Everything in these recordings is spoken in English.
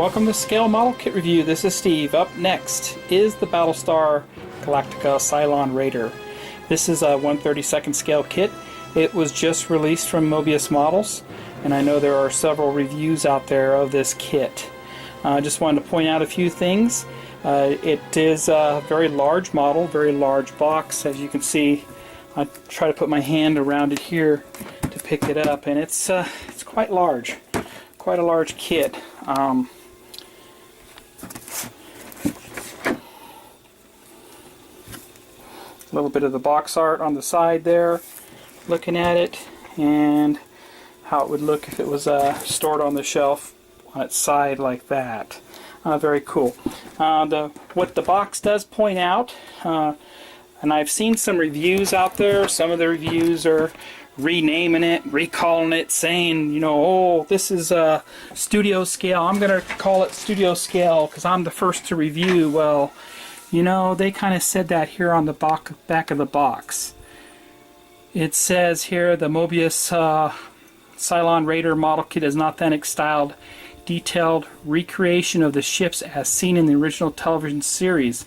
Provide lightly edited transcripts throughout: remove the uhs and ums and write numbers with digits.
welcome to Scale Model Kit Review. This is Steve. Up next is the Battlestar Galactica Cylon Raider. This is a 1/32 scale kit. It was just released from Moebius Models, and I know there are several reviews out there of this kit. I just wanted to point out a few things. It is a very large model, very large box. As you can see, I try to put my hand around it here to pick it up, and it's quite large. Quite a large kit. A little bit of the box art on the side there, looking at it, and how it would look if it was stored on the shelf on its side like that. Very cool. What the box does point out, and I've seen some reviews out there, some of the reviews are renaming it, recalling it, saying, you know, oh, this is studio scale. I'm going to call it studio scale because I'm the first to review. Well, you know, they kind of said that here on the back of the box. It says here, the Moebius Cylon Raider model kit is an authentic styled, detailed recreation of the ships as seen in the original television series.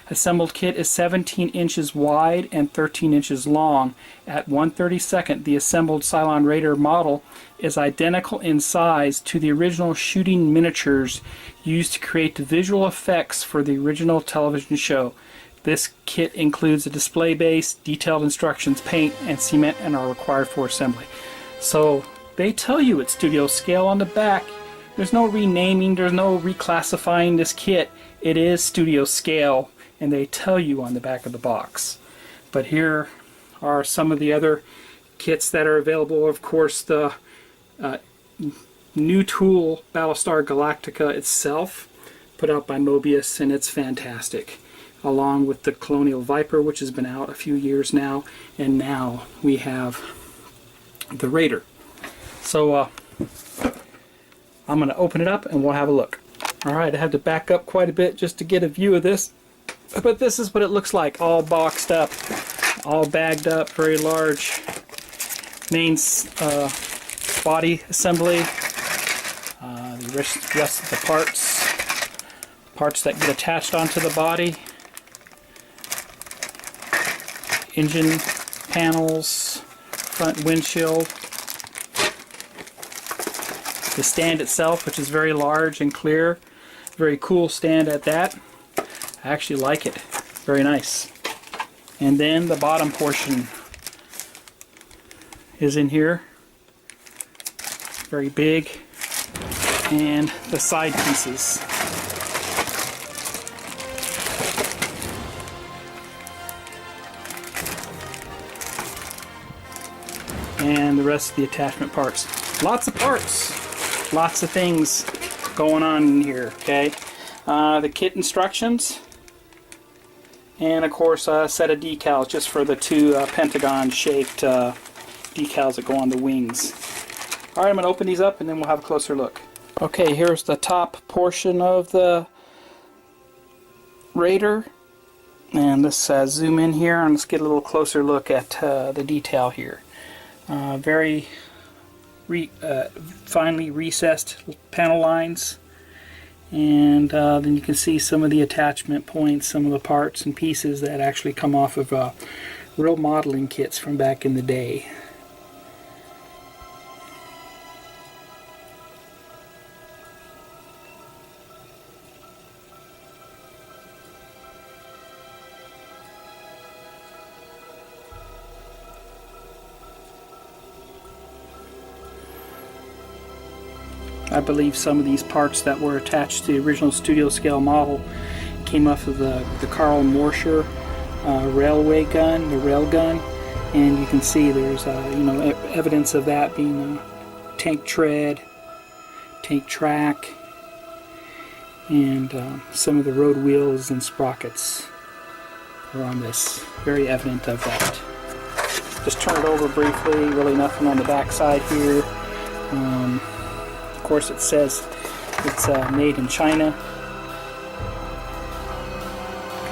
Assembled kit is 17 inches wide and 13 inches long. At 1/32, the assembled Cylon Raider model is identical in size to the original shooting miniatures used to create the visual effects for the original television show. This kit includes a display base, detailed instructions, paint, and cement, and are required for assembly. So they tell you it's studio scale on the back. There's no renaming, there's no reclassifying this kit. It is studio scale, and they tell you on the back of the box. But here are some of the other kits that are available. Of course, the new tool Battlestar Galactica itself, put out by Moebius, and it's fantastic, along with the Colonial Viper, which has been out a few years now, and now we have the Raider. So I'm going to open it up and we'll have a look. Alright, I had to back up quite a bit just to get a view of this. But this is what it looks like, all boxed up, all bagged up, very large main body assembly, the rest of the parts that get attached onto the body, engine panels, front windshield, the stand itself, which is very large and clear, very cool stand at that. I actually like it. Very nice. And then the bottom portion is in here. Very big. And the side pieces. And the rest of the attachment parts. Lots of parts. Lots of things going on in here, okay? The kit instructions. And of course a set of decals just for the two pentagon shaped decals that go on the wings. Alright, I'm going to open these up and then we'll have a closer look. Okay, here's the top portion of the Raider. And let's zoom in here and let's get a little closer look at the detail here. Very finely recessed panel lines. And then you can see some of the attachment points, some of the parts and pieces that actually come off of real modeling kits from back in the day. I believe some of these parts that were attached to the original studio scale model came off of the Carl Morscher railway gun, the rail gun, and you can see there's you know, evidence of that being a tank tread, tank track, and some of the road wheels and sprockets are on this. Very evident of that. Just turn it over briefly. Really nothing on the back side here. Of course, it says it's made in China.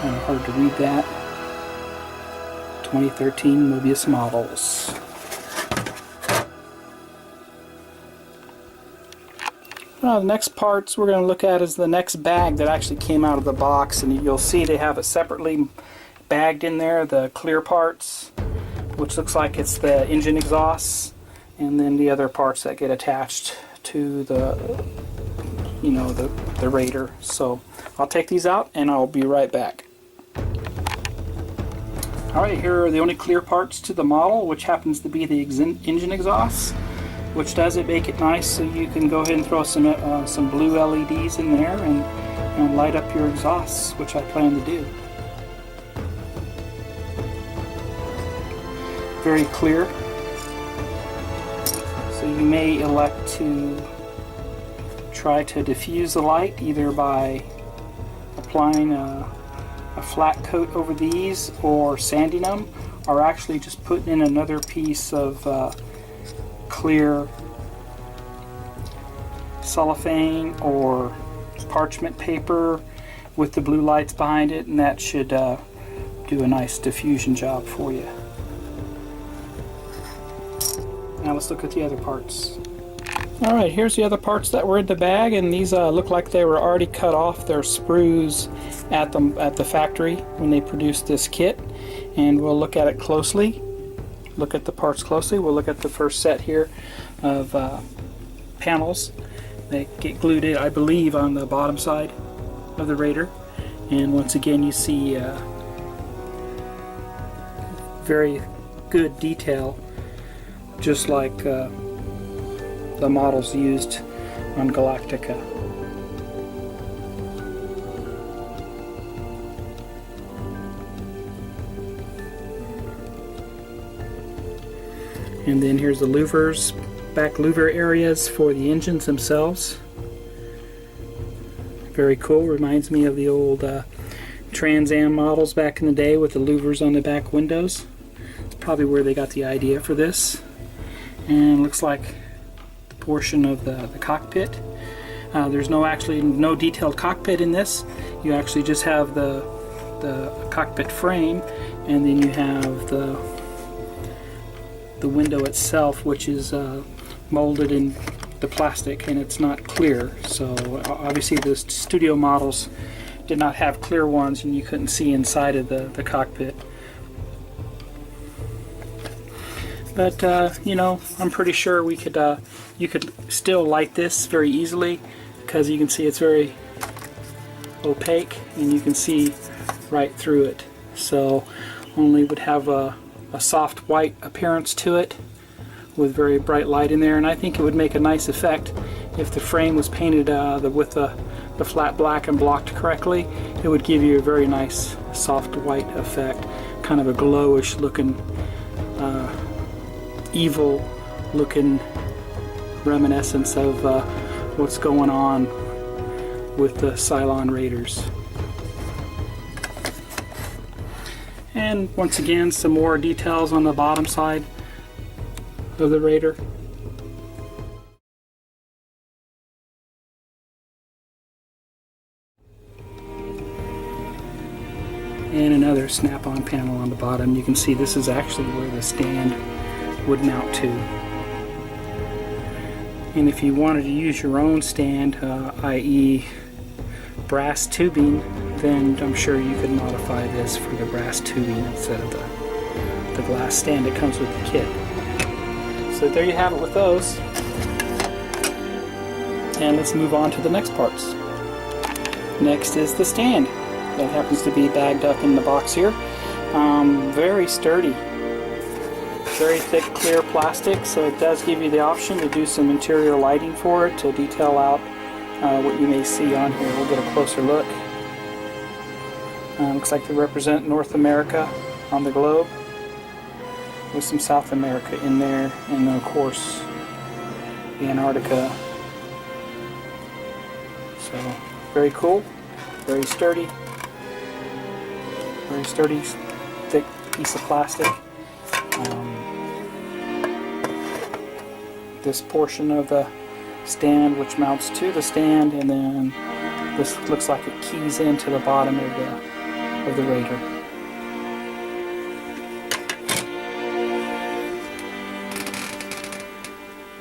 Kind of hard to read that. 2013 Moebius models. The next parts we're going to look at is the next bag that actually came out of the box, and you'll see they have it separately bagged in there, the clear parts, which looks like it's the engine exhausts, and then the other parts that get attached to the, you know, the Raider. So I'll take these out and I'll be right back. Alright, here are the only clear parts to the model, which happens to be the engine exhausts, which does it make it nice so you can go ahead and throw some blue LEDs in there and light up your exhausts, which I plan to do. Very clear. So you may elect to try to diffuse the light either by applying a flat coat over these or sanding them, or actually just putting in another piece of clear cellophane or parchment paper with the blue lights behind it, and that should do a nice diffusion job for you. Now let's look at the other parts. Alright, here's the other parts that were in the bag, and these look like they were already cut off their sprues at the factory when they produced this kit. And we'll look at it closely. Look at the parts closely. We'll look at the first set here of panels. They get glued in, I believe, on the bottom side of the Raider. And once again, you see very good detail, just like the models used on Galactica. And then here's the louvers, back louver areas for the engines themselves. Very cool, reminds me of the old Trans Am models back in the day with the louvers on the back windows. It's probably where they got the idea for this. And looks like the portion of the cockpit. There's actually no detailed cockpit in this. You actually just have the cockpit frame, and then you have the window itself, which is molded in the plastic, and it's not clear. So obviously the studio models did not have clear ones, and you couldn't see inside of the cockpit. But you know, I'm pretty sure you could still light this very easily, because you can see it's very opaque and you can see right through it. So only would have a soft white appearance to it with very bright light in there, and I think it would make a nice effect if the frame was painted with the flat black and blocked correctly. It would give you a very nice soft white effect, kind of a glowish looking evil looking reminiscence of what's going on with the Cylon Raiders. And once again, some more details on the bottom side of the Raider. And another snap-on panel on the bottom. You can see this is actually where the stand would mount to. And if you wanted to use your own stand, i.e. brass tubing, then I'm sure you could modify this for the brass tubing instead of the glass stand that comes with the kit. So there you have it with those. And let's move on to the next parts. Next is the stand. That happens to be bagged up in the box here. Very sturdy. Very thick, clear plastic, so it does give you the option to do some interior lighting for it to detail out what you may see on here. We'll get a closer look. Looks like they represent North America on the globe, with some South America in there, and then of course Antarctica. So very cool, very sturdy, thick piece of plastic. This portion of the stand, which mounts to the stand, and then this looks like it keys into the bottom of the Raider.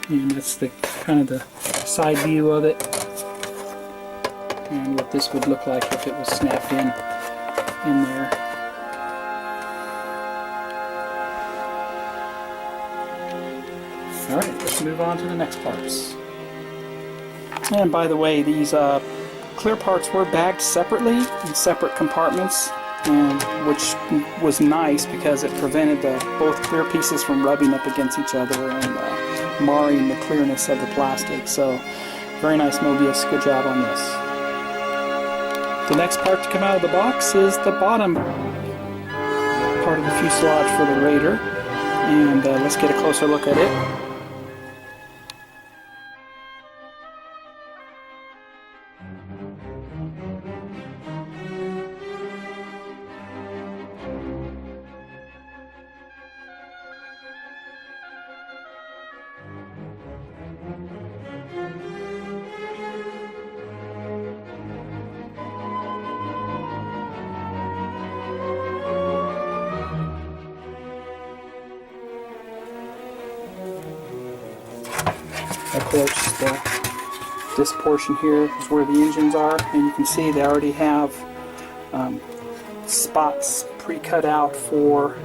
And that's the kind of the side view of it, and what this would look like if it was snapped in there. Alright, let's move on to the next parts. And by the way, these clear parts were bagged separately in separate compartments, and which was nice because it prevented both clear pieces from rubbing up against each other and marring the clearness of the plastic. So very nice, Moebius, good job on this. The next part to come out of the box is the bottom part of the fuselage for the Raider, and let's get a closer look at it. Of course, this portion here is where the engines are, and you can see they already have spots pre-cut out for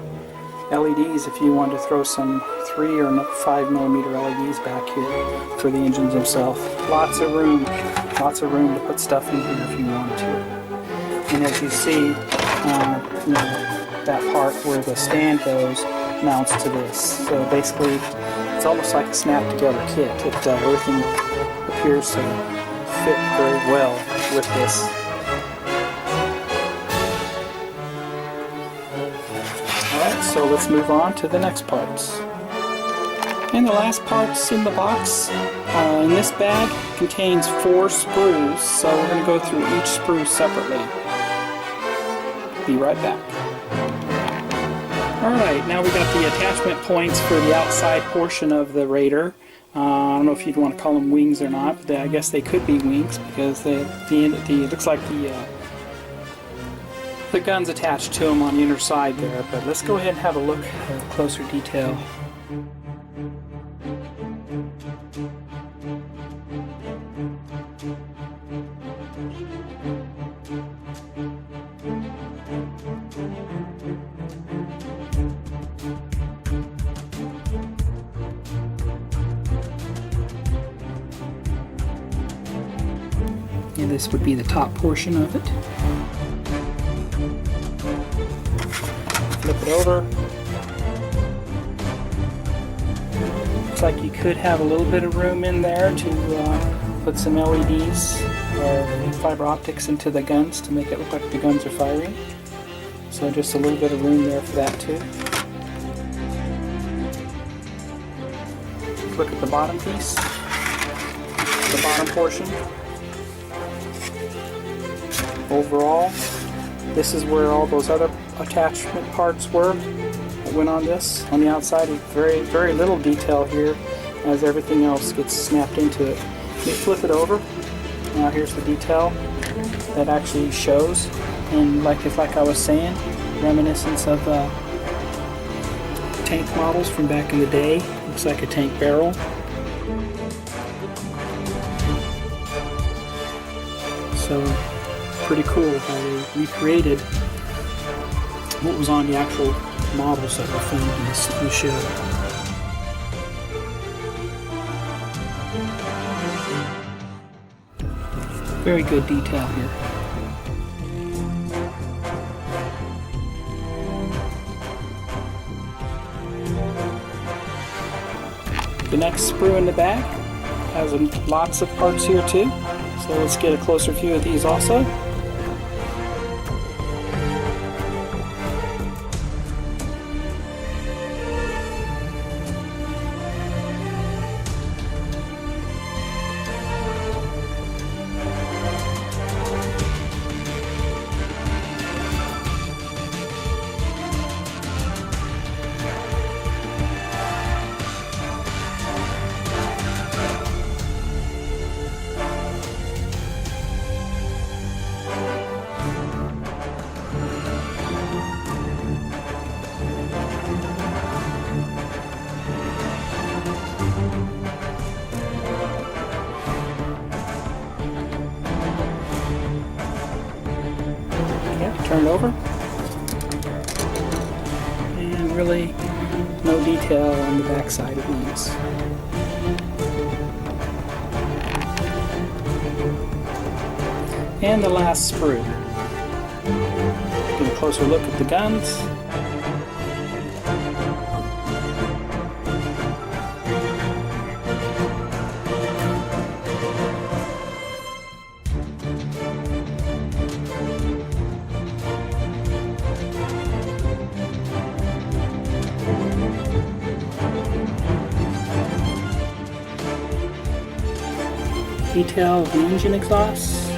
LEDs if you want to throw some 3 or 5mm LEDs back here for the engines themselves. Lots of room to put stuff in here if you wanted to. And as you see, that part where the stand goes mounts to this. So basically, it's almost like a snap-together kit. Everything appears to fit very well with this. Alright, so let's move on to the next parts. And the last parts in the box, in this bag, contains 4 sprues, so we're going to go through each sprue separately. Be right back. Alright, now we got the attachment points for the outside portion of the Raider. I don't know if you'd want to call them wings or not, but I guess they could be wings because it looks like the gun's attached to them on the inner side there. But let's go ahead and have a look at closer detail. And this would be the top portion of it. Flip it over. Looks like you could have a little bit of room in there to put some LEDs or fiber optics into the guns to make it look like the guns are firing. So just a little bit of room there for that too. Look at the bottom piece, the bottom portion. Overall, this is where all those other attachment parts were that went on this. On the outside, very little detail here as everything else gets snapped into it. You flip it over. Now here's the detail that actually shows, and like I was saying, reminiscence of tank models from back in the day. Looks like a tank barrel. So pretty cool how they recreated what was on the actual models that were filmed in the show. Very good detail here. The next sprue in the bag has lots of parts here too. So let's get a closer view of these also. turn it over. And really no detail on the back side of these. And the last sprue. Get a closer look at the guns. Detail of the engine exhaust.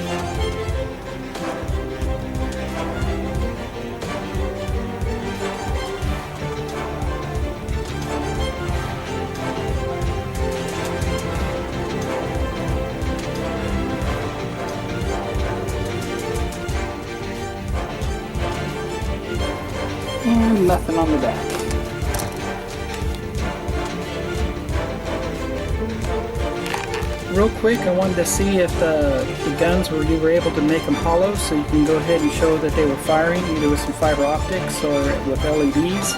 And nothing on the back. Real quick, I wanted to see if the guns you were able to make them hollow, so you can go ahead and show that they were firing either with some fiber optics or with LEDs,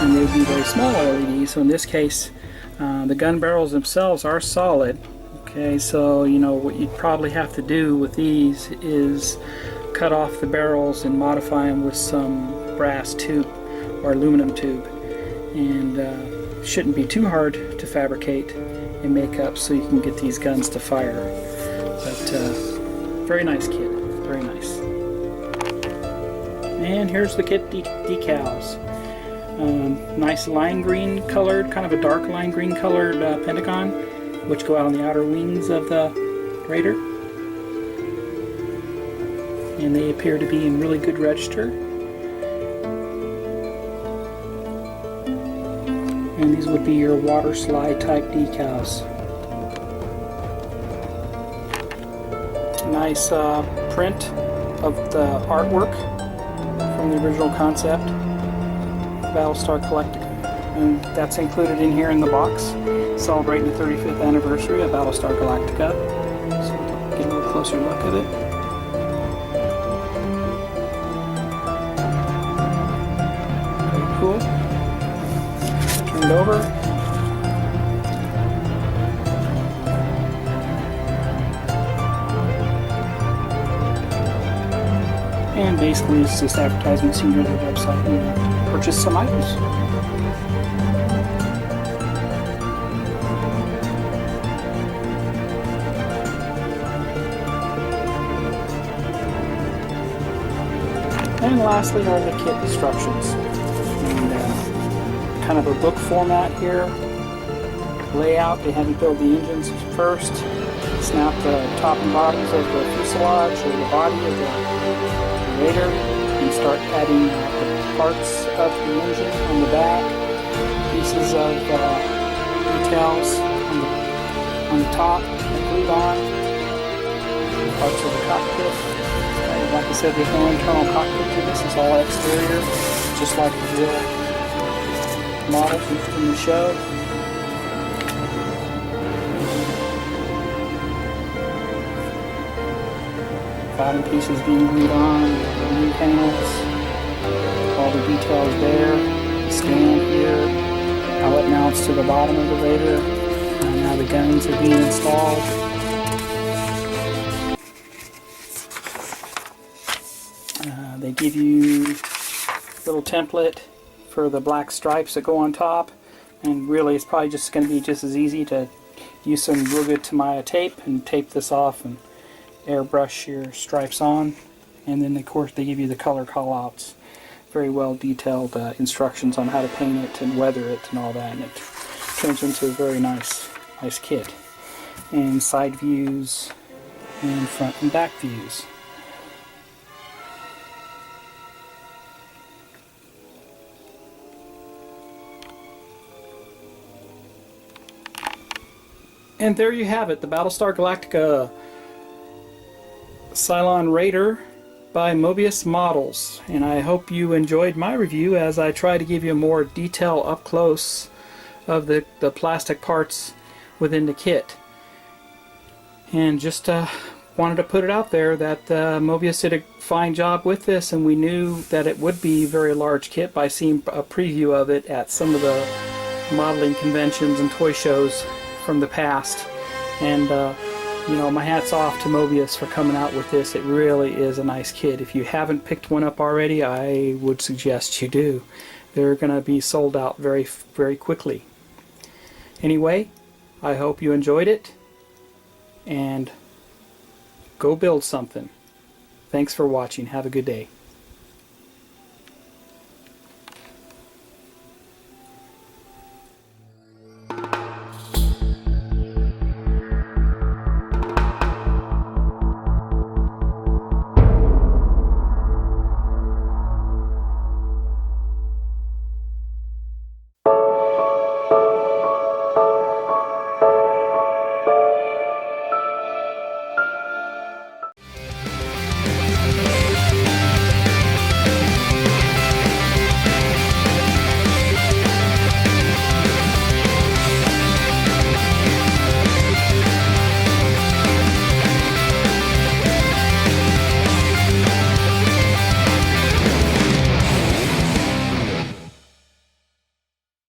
and they would be very small LEDs. So in this case, the gun barrels themselves are solid. Okay, so you know what you'd probably have to do with these is cut off the barrels and modify them with some brass tube or aluminum tube, and shouldn't be too hard to fabricate and make up, so you can get these guns to fire. But very nice kit, very nice. And here's the kit decals. Nice lime green colored, kind of a dark lime green colored pentagon, which go out on the outer wings of the Raider. And they appear to be in really good register. And these would be your water slide type decals. Nice print of the artwork from the original concept, Battlestar Galactica. And that's included in here in the box, celebrating the 35th anniversary of Battlestar Galactica. So get a little closer look at it. Very cool. Turn it over. And basically it's just advertisements. You can go to the website and purchase some items. And lastly are the kit instructions. And kind of a book format here. Layout, they have you build the engines first. Snap the top and bottoms of the fuselage or the body of the Raider, and start adding the parts of the engine on the back, pieces of details on the top, and glued on, parts of the cockpit. Like I said, there's no internal cockpit to this, it's all exterior, just like the real model from the show. Bottom pieces being glued on, the new panels, all the details there, the stand here, how it mounts to the bottom of the Raider, and now the guns are being installed. They give you a little template for the black stripes that go on top, and really it's probably just going to be just as easy to use some real good Tamiya tape and tape this off and airbrush your stripes on, and then of course they give you the color callouts, very well detailed instructions on how to paint it and weather it and all that, and it turns into a very nice kit. And side views and front and back views. And there you have it, the Battlestar Galactica Cylon Raider by Moebius Models. And I hope you enjoyed my review as I try to give you more detail up close of the plastic parts within the kit. And just wanted to put it out there that Moebius did a fine job with this, and we knew that it would be a very large kit by seeing a preview of it at some of the modeling conventions and toy shows from the past. And you know, my hat's off to Moebius for coming out with this. It really is a nice kit. If you haven't picked one up already, I would suggest you do. They're going to be sold out very, very quickly. Anyway, I hope you enjoyed it, and go build something. Thanks for watching. Have a good day.